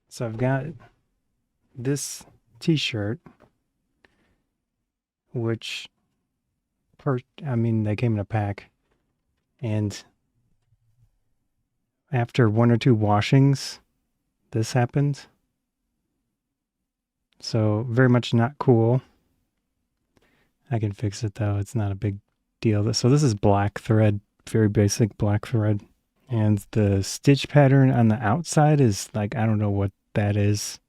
So I've got this t-shirt, which they came in a pack, and after one or two washings, this happened. So very much not cool. I can fix it though. It's not a big deal. So this is black thread, very basic black thread. And the stitch pattern on the outside is like, I don't know what that is,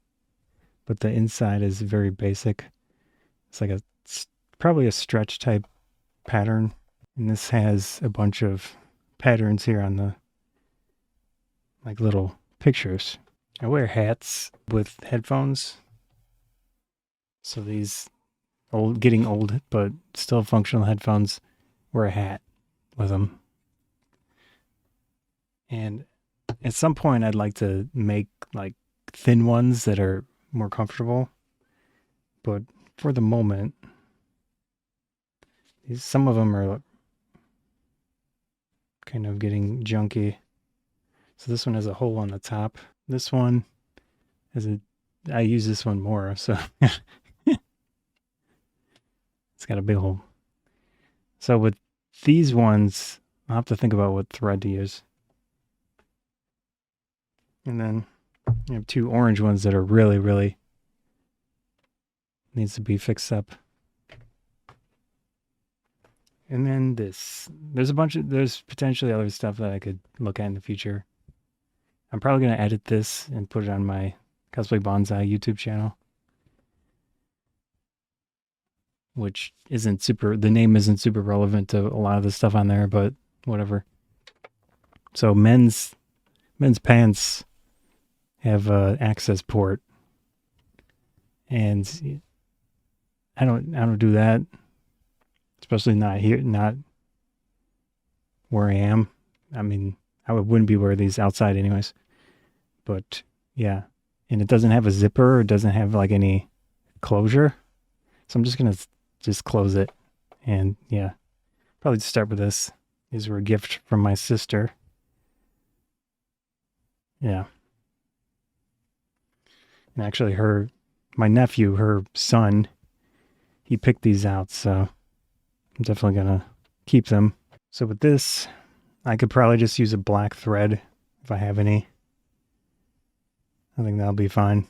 but the inside is very basic. It's like probably a stretch type pattern. And this has a bunch of patterns here on the like little pictures. I wear hats with headphones. So these getting old, but still functional headphones, wear a hat with them. And at some point, I'd like to make like thin ones that are more comfortable. But for the moment, some of them are kind of getting junky. So this one has a hole on the top. This one I use this one more, so it's got a big hole. So with these ones, I'll have to think about what thread to use. And then you have two orange ones that are really, really needs to be fixed up. And then there's potentially other stuff that I could look at in the future. I'm probably going to edit this and put it on my Cosplay Bonsai YouTube channel, which the name isn't super relevant to a lot of the stuff on there, but whatever. So men's pants have a access port, and I don't do that, especially not here, not where I am. I mean, I wouldn't be wearing these outside anyways. But yeah, and it doesn't have a zipper. It doesn't have like any closure. So I'm just gonna just close it, and yeah, probably start with this. These were a gift from my sister. Yeah, and actually, my nephew, her son, he picked these out. So I'm definitely gonna keep them. So with this, I could probably just use a black thread if I have any. I think that'll be fine.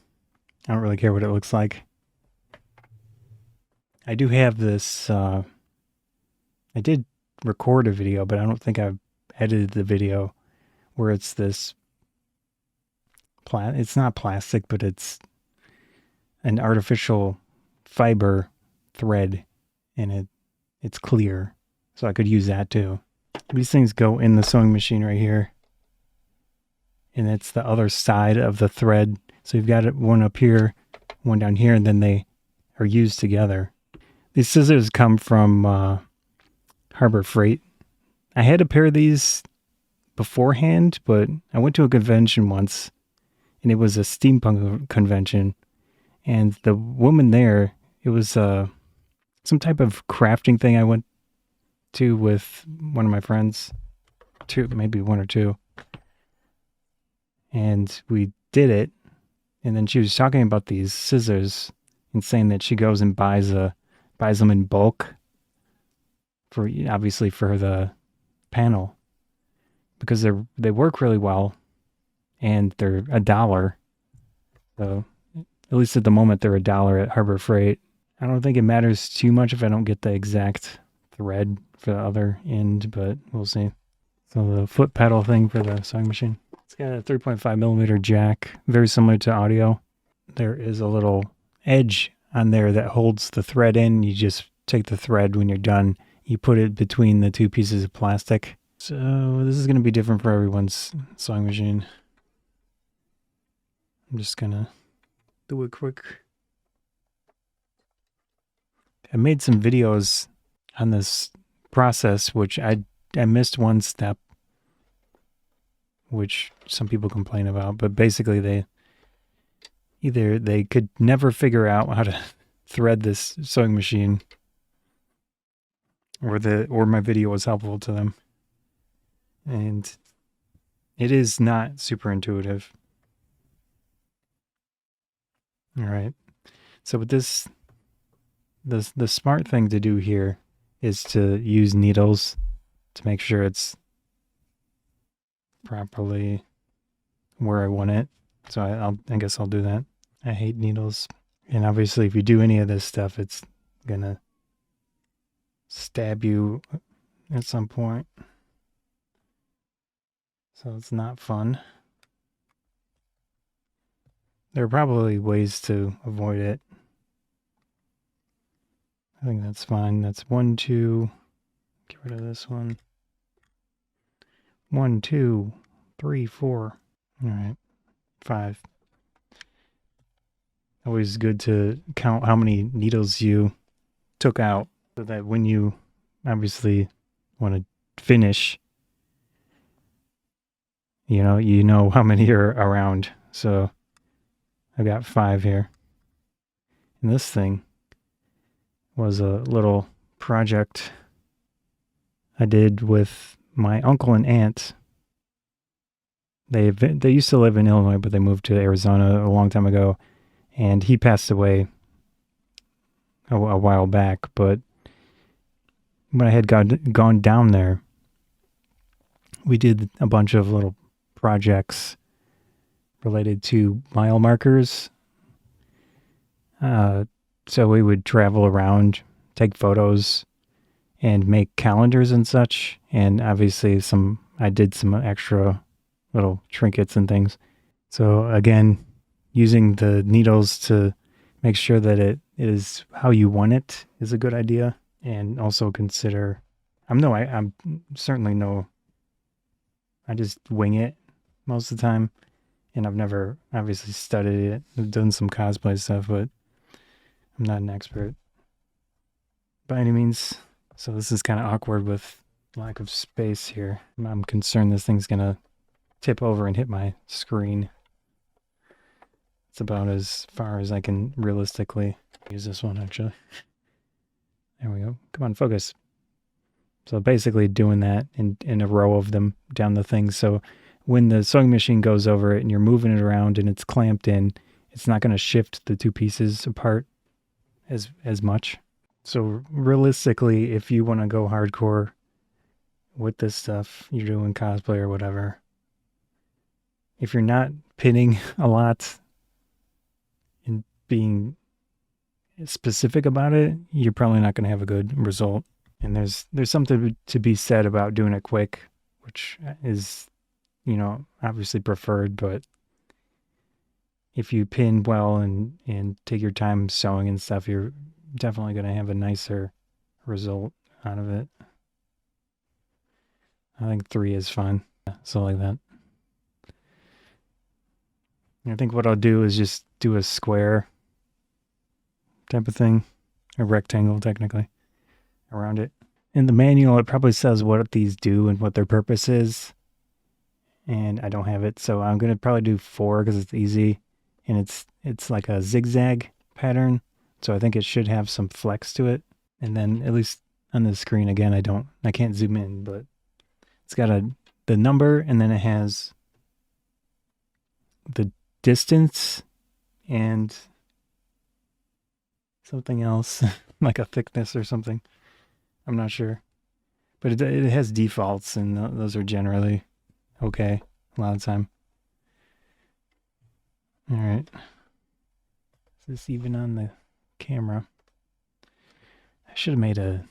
I don't really care what it looks like. I do have this. I did record a video, but I don't think I've edited the video where it's this. It's not plastic, but it's an artificial fiber thread, and it's clear, so I could use that too. These things go in the sewing machine right here, and it's the other side of the thread. So you've got it one up here, one down here, and then they are used together. These scissors come from Harbor Freight. I had a pair of these beforehand, but I went to a convention once, and it was a steampunk convention, and the woman there, it was some type of crafting thing I went to with one of my friends, maybe one or two, and we did it. And then she was talking about these scissors and saying that she goes and buys them in bulk for obviously for the panel, because they work really well, and they're $1. So at least at the moment they're $1 at Harbor Freight. I don't think it matters too much if I don't get the exact thread for the other end, but we'll see. So the foot pedal thing for the sewing machine. It's got a 3.5 millimeter jack, very similar to audio. There is a little edge on there that holds the thread in. You just take the thread when you're done. You put it between the two pieces of plastic. So this is going to be different for everyone's sewing machine. I'm just going to do it quick. I made some videos on this process, which I missed one step, which some people complain about, but basically they could never figure out how to thread this sewing machine, or my video was helpful to them. And it is not super intuitive. All right. So with this, the smart thing to do here is to use needles to make sure it's properly where I want it. So I guess I'll do that. I hate needles. And obviously if you do any of this stuff, it's gonna stab you at some point. So it's not fun. There are probably ways to avoid it. I think that's fine. That's 1, 2. Get rid of this one. 1, 2, 3, 4. All right. 5. Always good to count how many needles you took out so that when you obviously want to finish, you know how many are around. So I got 5 here. And this thing was a little project I did with my uncle and aunt. They used to live in Illinois, but they moved to Arizona a long time ago, and he passed away a while back. But when I had gone down there, we did a bunch of little projects related to mile markers. So we would travel around, take photos, and make calendars and such. And obviously I did some extra little trinkets and things. So again, using the needles to make sure that it is how you want it is a good idea. And also consider, I'm certainly no, I just wing it most of the time. And I've never obviously studied it. I've done some cosplay stuff, but I'm not an expert by any means. So this is kind of awkward with lack of space here. I'm concerned this thing's gonna tip over and hit my screen. It's about as far as I can realistically use this one, actually. There we go. Come on, focus. So basically doing that in a row of them down the thing. So when the sewing machine goes over it and you're moving it around and it's clamped in, it's not going to shift the two pieces apart as much. So realistically, if you want to go hardcore with this stuff, you're doing cosplay or whatever, if you're not pinning a lot and being specific about it, you're probably not going to have a good result. And there's something to be said about doing it quick, which is, obviously preferred, but if you pin well and take your time sewing and stuff, you're definitely going to have a nicer result out of it. I think 3 is fine. So like that. I think what I'll do is just do a square type of thing, a rectangle technically, around it. In the manual, it probably says what these do and what their purpose is, and I don't have it, so I'm going to probably do 4 because it's easy, and it's like a zigzag pattern, so I think it should have some flex to it. And then at least on the screen, again, I can't zoom in, but it's got the number, and then it has the distance and something else like a thickness or something. I'm not sure, but it has defaults, and those are generally okay a lot of the time. All right, is this even on the camera? I should have made a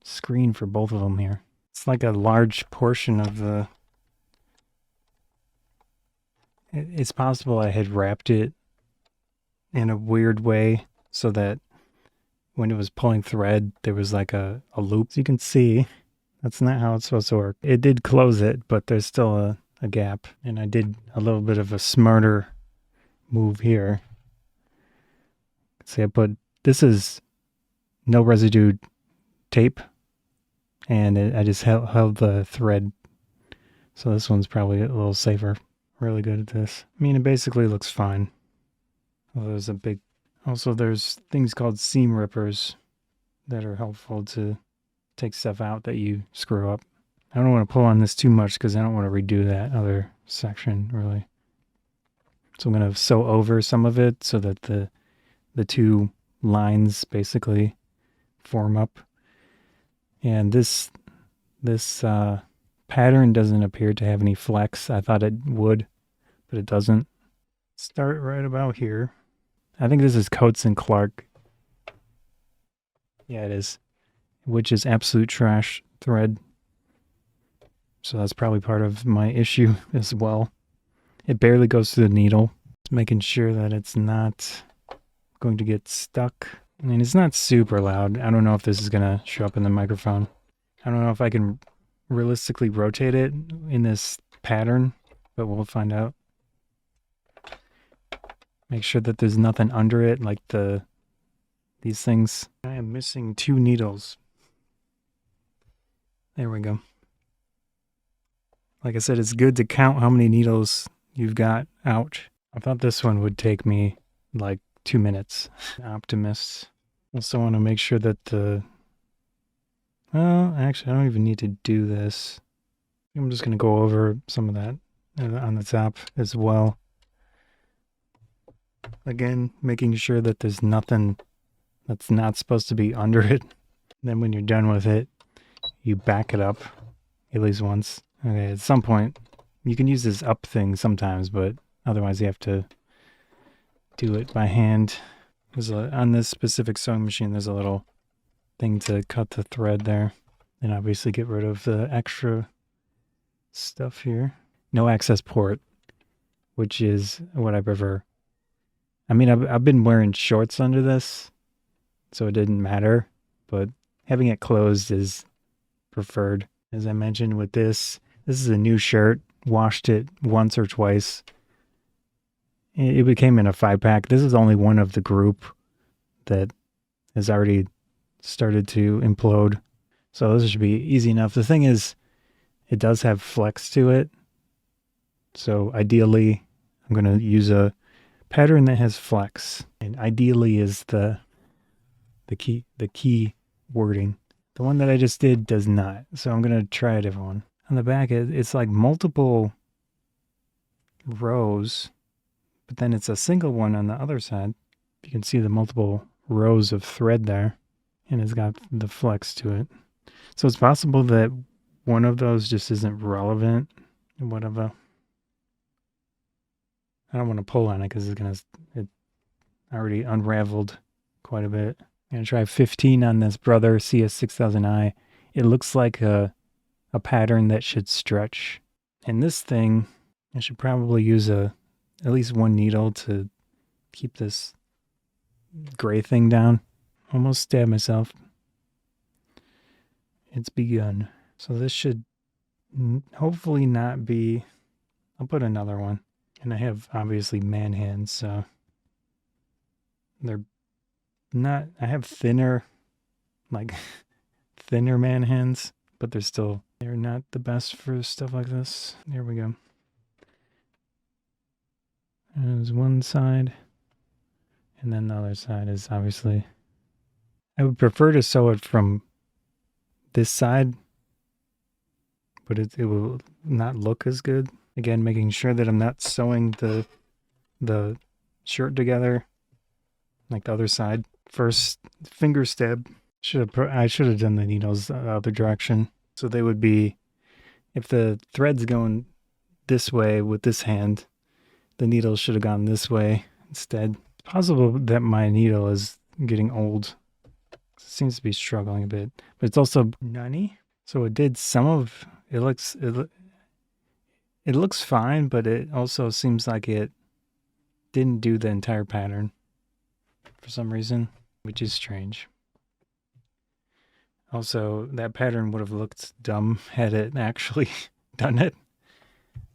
screen for both of them here. It's like a large portion of the. It's possible I had wrapped it in a weird way so that when it was pulling thread, there was like a loop. So you can see that's not how it's supposed to work. It did close it, but there's still a gap. And I did a little bit of a smarter move here. See, this is no residue tape, and I just held the thread. So this one's probably a little safer. Really good at this. I mean, it basically looks fine. Well, there's things called seam rippers that are helpful to take stuff out that you screw up. I don't want to pull on this too much because I don't want to redo that other section, really. So I'm going to sew over some of it so that the two lines basically form up. And this pattern doesn't appear to have any flex. I thought it would, but it doesn't. Start right about here. I think this is Coates and Clark. Yeah, it is. Which is absolute trash thread. So that's probably part of my issue as well. It barely goes through the needle. Just making sure that it's not going to get stuck. I mean, it's not super loud. I don't know if this is going to show up in the microphone. I don't know if I can realistically rotate it in this pattern, but we'll find out. Make sure that there's nothing under it, like these things. I am missing 2 needles. There we go. Like I said, it's good to count how many needles you've got out. I thought this one would take me like 2 minutes. Optimist. Also want to make sure that well, actually, I don't even need to do this. I'm just going to go over some of that on the top as well. Again, making sure that there's nothing that's not supposed to be under it. And then when you're done with it, you back it up at least once. Okay, at some point, you can use this up thing sometimes, but otherwise you have to do it by hand. On this specific sewing machine, there's a little thing to cut the thread there. And obviously get rid of the extra stuff here. No access port, which is what I prefer. I mean, I've been wearing shorts under this, so it didn't matter, but having it closed is preferred. As I mentioned with this is a new shirt. Washed it once or twice. It became in a 5-pack. This is only one of the group that has already started to implode. So this should be easy enough. The thing is, it does have flex to it. So ideally, I'm going to use a pattern that has flex. And ideally is the key wording. The one that I just did does not. So I'm going to try a different one. On the back, it's like multiple rows, but then it's a single one on the other side. You can see the multiple rows of thread there, and it's got the flex to it. So it's possible that one of those just isn't relevant, whatever. I don't want to pull on it because it already unraveled quite a bit. I'm going to try 15 on this Brother CS-6000i. It looks like a pattern that should stretch. And this thing, I should probably use at least one needle to keep this gray thing down. Almost stabbed myself. It's begun. So this should hopefully not be... I'll put another one. And I have obviously man hands, so they're not... I have thinner man hands, but they're not the best for stuff like this. There we go. There's one side, and then the other side is obviously... I would prefer to sew it from this side, but it will not look as good. Again, making sure that I'm not sewing the shirt together like the other side. First finger stab. I should have done the needles the other direction. So they would be, if the thread's going this way with this hand, the needle should have gone this way instead. It's possible that my needle is getting old. It seems to be struggling a bit, but it's also nunny. So it did some of it. It looks fine, but it also seems like it didn't do the entire pattern for some reason, which is strange. Also, that pattern would have looked dumb had it actually done it.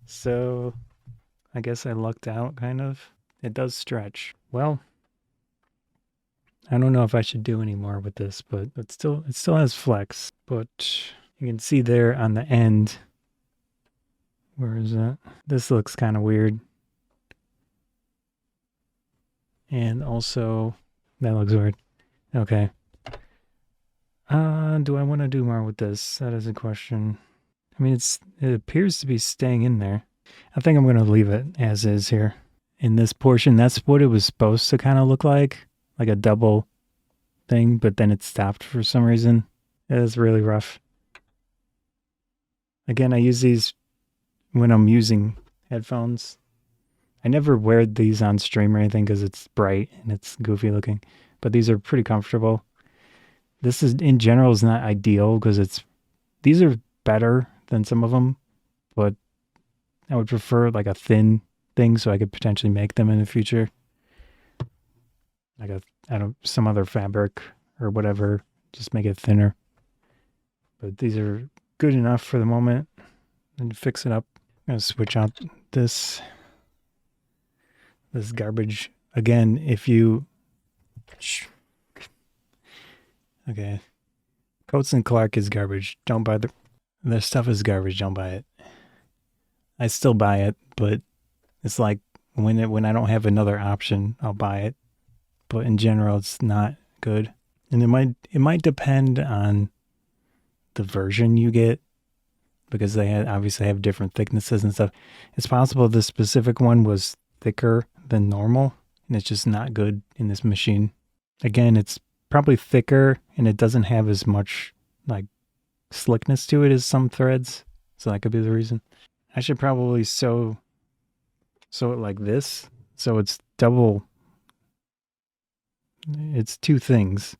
So I guess I lucked out, kind of. It does stretch. Well, I don't know if I should do any more with this, but it still has flex. But you can see there on the end. Where is that? This looks kind of weird. And also, that looks weird. Okay. Do I want to do more with this? That is a question. I mean, it appears to be staying in there. I think I'm going to leave it as is here. in this portion, that's what it was supposed to kind of look like a double thing, but then it stopped for some reason. It was really rough. Again, I use these when I'm using headphones. I never wear these on stream or anything because it's bright and it's goofy looking, but these are pretty comfortable. This is in general is not ideal because these are better than some of them, but I would prefer like a thin thing so I could potentially make them in the future. Like some other fabric or whatever, just make it thinner. But these are good enough for the moment. And fix it up. I'm gonna switch out this garbage again. If you okay, Coates and Clark is garbage. Don't buy their stuff is garbage. Don't buy it. I still buy it, but it's like when I don't have another option, I'll buy it. But in general, it's not good. And it might depend on the version you get because they obviously have different thicknesses and stuff. It's possible this specific one was thicker than normal and it's just not good in this machine. Again, it's probably thicker and it doesn't have as much like slickness to it as some threads. So that could be the reason. I should probably sew it like this. So it's double. It's two things.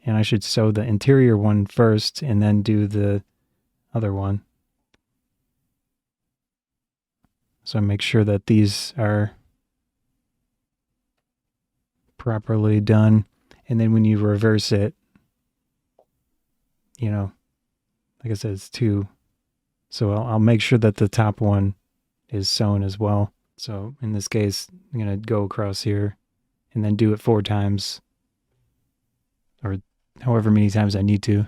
And I should sew the interior one first and then do the other one. So I make sure that these are properly done. And then when you reverse it, you know, like I said, it's two. So I'll make sure that the top one is sewn as well. So in this case, I'm going to go across here and then do it 4 times or however many times I need to.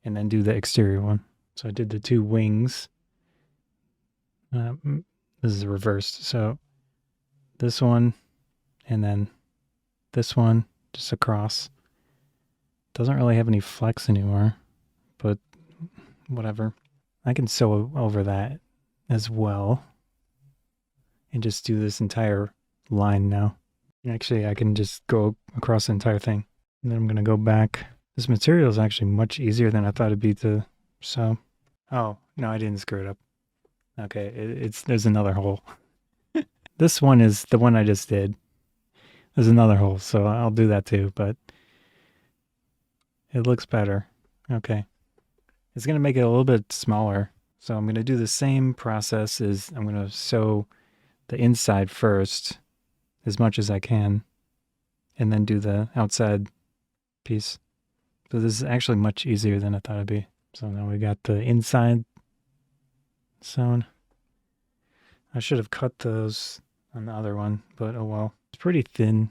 And then do the exterior one. So I did the 2 wings. This is reversed. So this one and then this one just across. Doesn't really have any flex anymore, but whatever. I can sew over that as well and just do this entire line now. Actually, I can just go across the entire thing. And then I'm going to go back. This material is actually much easier than I thought it'd be to sew. Oh, no, I didn't screw it up. Okay, there's another hole. This one is the one I just did. There's another hole, so I'll do that too, but it looks better. Okay. It's going to make it a little bit smaller. So I'm going to do the same process as I'm going to sew the inside first as much as I can and then do the outside piece. So this is actually much easier than I thought it'd be. So now we got the inside sewn. I should have cut those on the other one, but oh well. It's pretty thin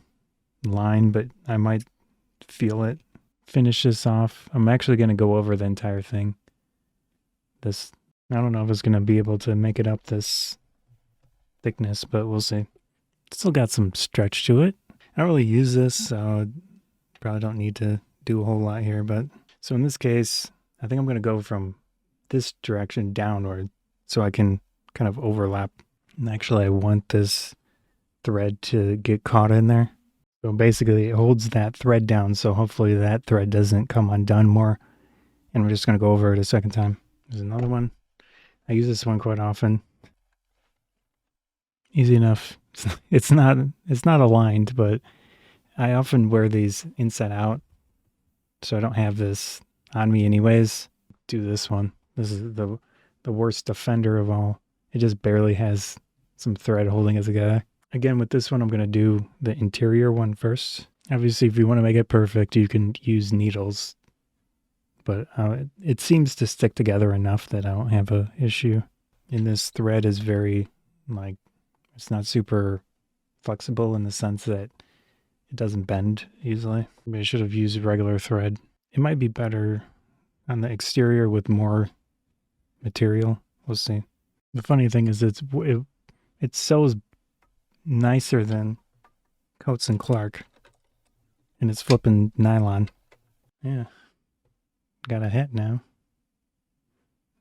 line, but I might feel it. Finish this off. I'm actually going to go over the entire thing. I don't know if it's going to be able to make it up this thickness, but we'll see. Still got some stretch to it. I don't really use this, so probably don't need to do a whole lot here, but so in this case, I think I'm going to go from this direction downward so I can kind of overlap. And actually, I want this thread to get caught in there. So basically, it holds that thread down, so hopefully that thread doesn't come undone more. And we're just going to go over it a second time. There's another one. I use this one quite often. Easy enough. It's not aligned, but I often wear these inside out, so I don't have this on me anyways. Do this one. This is the worst offender of all. It just barely has some thread holding it together. Again, with this one, I'm going to do the interior one first. Obviously, if you want to make it perfect, you can use needles, but it seems to stick together enough that I don't have an issue. And this thread is very, it's not super flexible in the sense that it doesn't bend easily. Maybe I should have used regular thread. It might be better on the exterior with more material. We'll see. The funny thing is it sews nicer than Coates and Clark, and it's flipping nylon. Yeah, got a hat now.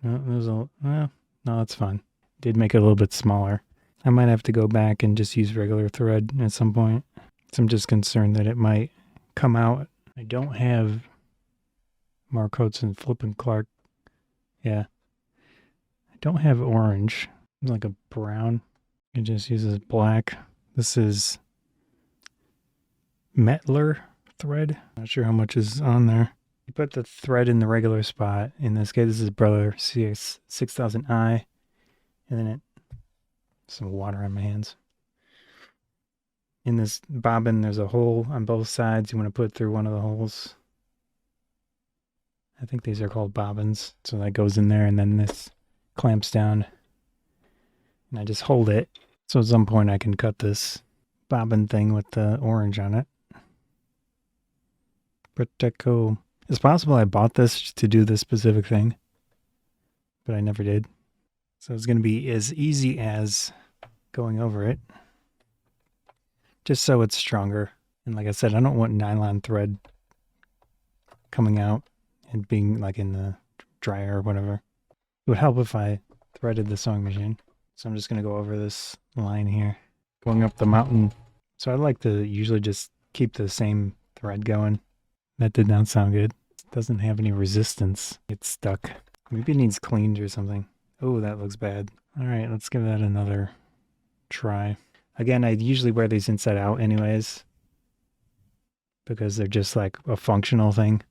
No, no, it's fine. Did make it a little bit smaller. I might have to go back and just use regular thread at some point. So I'm just concerned that it might come out. I don't have Mark Oates and Flip and Clark. Yeah. I don't have orange. It's like a brown. It just uses black. This is Metler thread. Not sure how much is on there. You put the thread in the regular spot. In this case, this is Brother CS-6000i. And then some water on my hands. In this bobbin, there's a hole on both sides. You want to put it through one of the holes. I think these are called bobbins. So that goes in there, and then this clamps down. And I just hold it. So at some point I can cut this bobbin thing with the orange on it. Pretty cool. It's possible I bought this to do this specific thing, but I never did. So it's going to be as easy as going over it, just so it's stronger. And like I said, I don't want nylon thread coming out and being like in the dryer or whatever. It would help if I threaded the sewing machine. So I'm just going to go over this line here, going up the mountain. So I like to usually just keep the same thread going. That did not sound good. It doesn't have any resistance. It's stuck. Maybe it needs cleaned or something. Oh, that looks bad. All right, let's give that another try. Again, I usually wear these inside out anyways, because they're just like a functional thing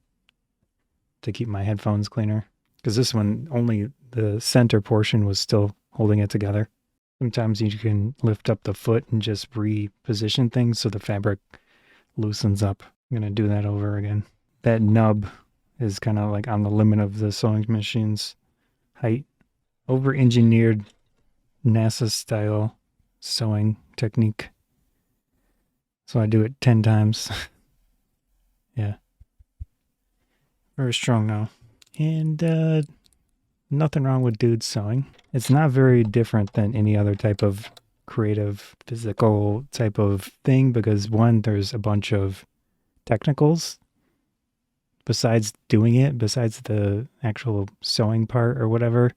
to keep my headphones cleaner. Because this one, only the center portion was still holding it together. Sometimes you can lift up the foot and just reposition things so the fabric loosens up. I'm going to do that over again. That nub is kind of like on the limit of the sewing machine's height. Over-engineered NASA-style sewing technique. So I do it 10 times. Yeah. Very strong now. And nothing wrong with dude sewing. It's not very different than any other type of creative, physical type of thing because one, there's a bunch of technicals besides doing it, besides the actual sewing part or whatever.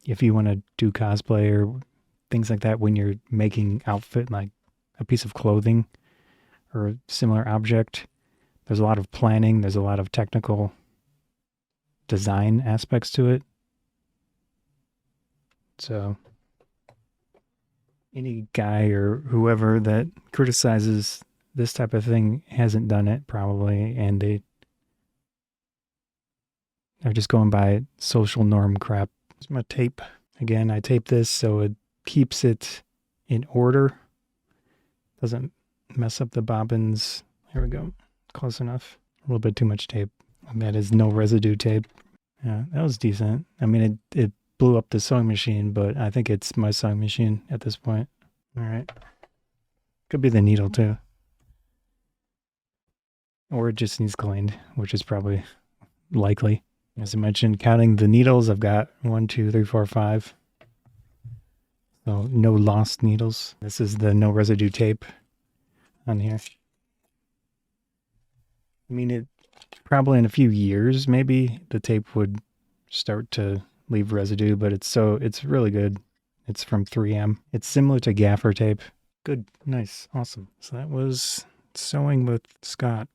If you want to do cosplay or things like that when you're making outfit like a piece of clothing or a similar object, there's a lot of planning, there's a lot of technical design aspects to it. So any guy or whoever that criticizes this type of thing hasn't done it probably, and they're just going by social norm crap. Here's my tape. Again, I tape this so it keeps it in order. Doesn't mess up the bobbins. Here we go. Close enough. A little bit too much tape. And that is no residue tape. Yeah, that was decent. I mean, it blew up the sewing machine, but I think it's my sewing machine at this point. All right. Could be the needle too. Or it just needs cleaned, which is probably likely. As I mentioned, counting the needles, I've got 1, 2, 3, 4, 5. So no lost needles. This is the no residue tape on here. I mean, it probably in a few years, maybe the tape would start to leave residue, but it's really good. It's from 3M. It's similar to gaffer tape. Good, nice, awesome. So that was sewing with Scott.